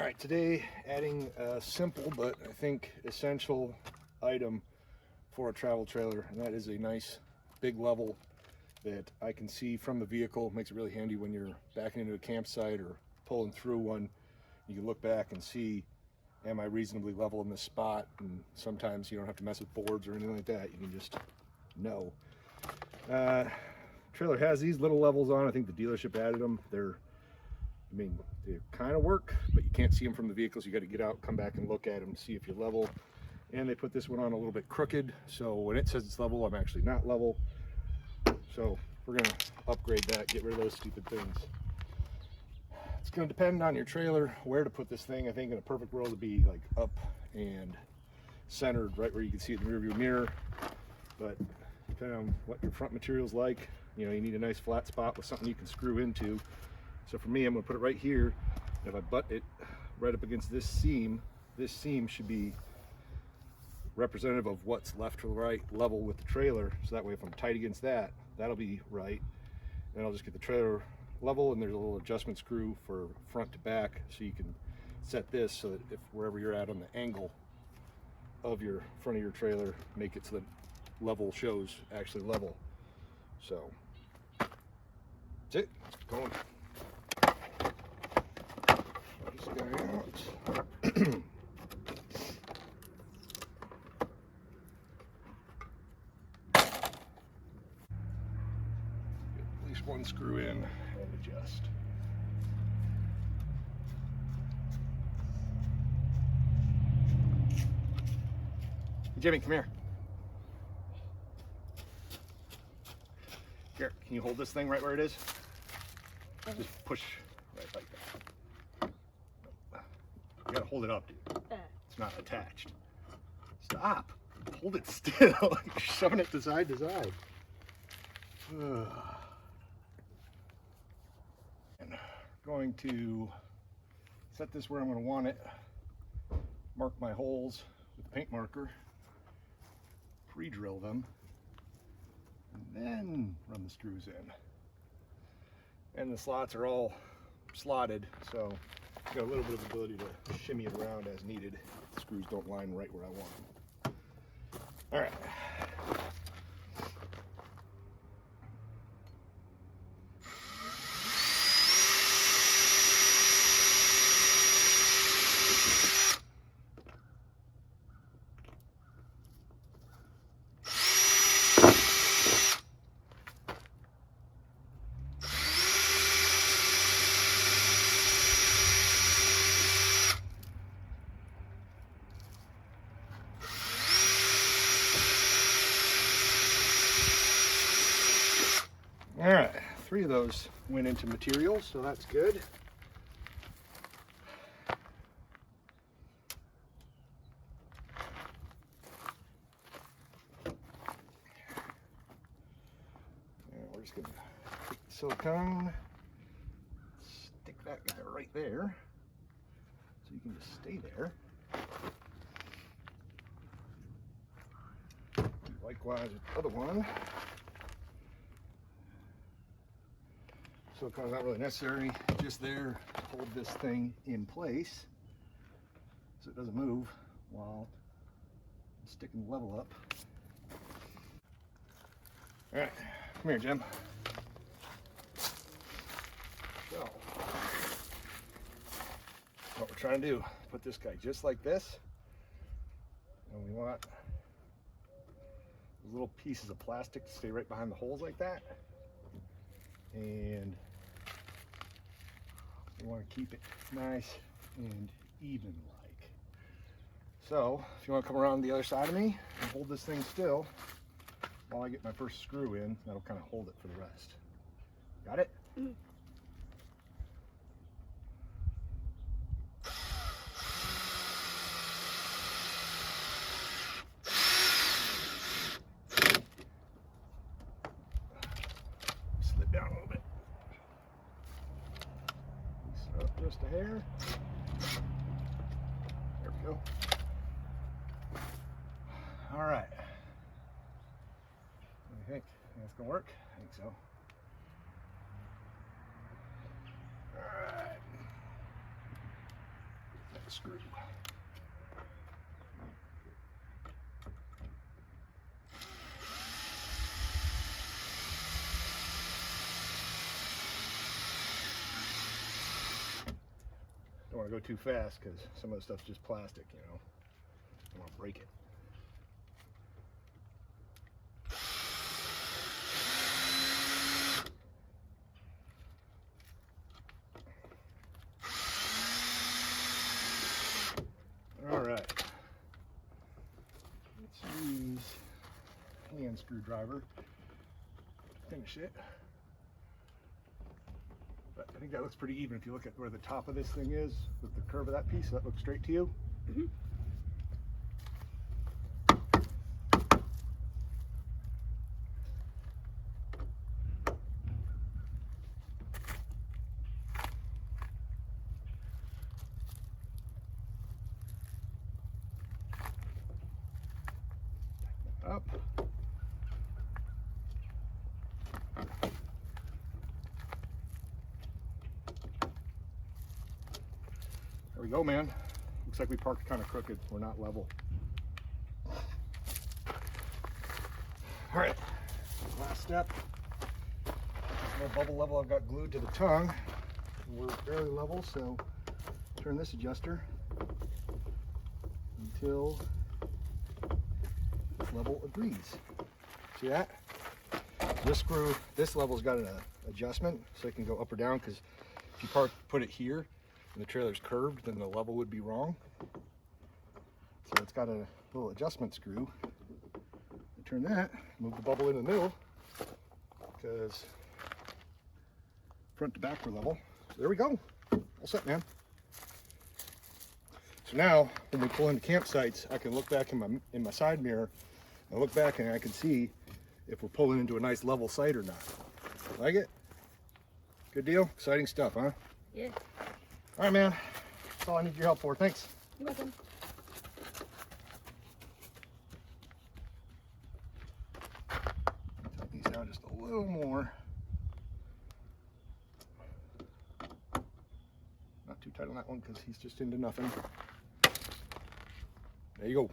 Alright, today adding a simple but I think essential item for a travel trailer, and that is a nice big level that I can see from the vehicle. It makes it really handy when you're backing into a campsite or pulling through one. You can look back and see, am I reasonably level in this spot? And sometimes you don't have to mess with boards or anything like that. You can just know. Trailer has these little levels on. I think the dealership added them. They kind of work, but you can't see them from the vehicles. You got to get out, come back and look at them to see if you're level. And they put this one on a little bit crooked, so when it says it's level, I'm actually not level. So we're gonna upgrade that, get rid of those stupid things. It's gonna depend on your trailer where to put this thing. I think in a perfect world it'd be like up and centered right where you can see it in the rearview mirror, but depending on what your front material's like, you need a nice flat spot with something you can screw into. So for me, I'm going to put it right here. If I butt it right up against this seam should be representative of what's left to the right level with the trailer. So that way if I'm tight against that, that'll be right. And I'll just get the trailer level, and there's a little adjustment screw for front to back, so you can set this so that if wherever you're at on the angle of your front of your trailer, make it so that level shows actually level. So that's it. Let's get going. At least one screw in and adjust. Hey, Jimmy, come here. Here, can you hold this thing right where it is? Just push right like that. You gotta hold it up, dude. It's not attached. Stop. Hold it still. You're shoving it side to side. And going to set this where I'm going to want it. Mark my holes with a paint marker. Pre-drill them. And then run the screws in. And the slots are all slotted, so I've got a little bit of ability to shimmy it around as needed. The screws don't line right where I want them. All right. All right, 3 of those went into material, so that's good. And we're just gonna take the silicone, stick that guy right there, so you can just stay there. Likewise with the other one. Silicone's not really necessary, just there to hold this thing in place so it doesn't move while I'm sticking the level up. All right, come here, Jim. So, what we're trying to do, put this guy just like this, and we want those little pieces of plastic to stay right behind the holes like that. And we want to keep it nice and even like. So if you want to come around the other side of me and hold this thing still while I get my first screw in, that'll kind of hold it for the rest. Got it? Mm-hmm. Slip down a little bit. Up just a hair. There we go. All right. What do you think? Think that's gonna work? I think so. All right. screw. Don't want to go too fast because some of the stuff's just plastic, you know. I don't want to break it. All right. Let's use a hand screwdriver to finish it. But I think that looks pretty even if you look at where the top of this thing is with the curve of that piece. That looks straight to you. Mm-hmm. Up. There we go, man. Looks like we parked kind of crooked. We're not level. All right, last step. No bubble level I've got glued to the tongue. We're fairly level, so turn this adjuster until this level agrees. See that? This screw, this level's got an adjustment so it can go up or down, because if you put it here and the trailer's curved, then the level would be wrong. So it's got a little adjustment screw. I turn that, move the bubble in the middle, because front to back are level. So there we go. All set, man. So now when we pull into campsites, I can look back in my side mirror. I look back and I can see if we're pulling into a nice level site or not. Like it? Good deal? Exciting stuff, huh? Yeah. All right, man. That's all I need your help for. Thanks. You're welcome. Tighten these down just a little more. Not too tight on that one because he's just into nothing. There you go.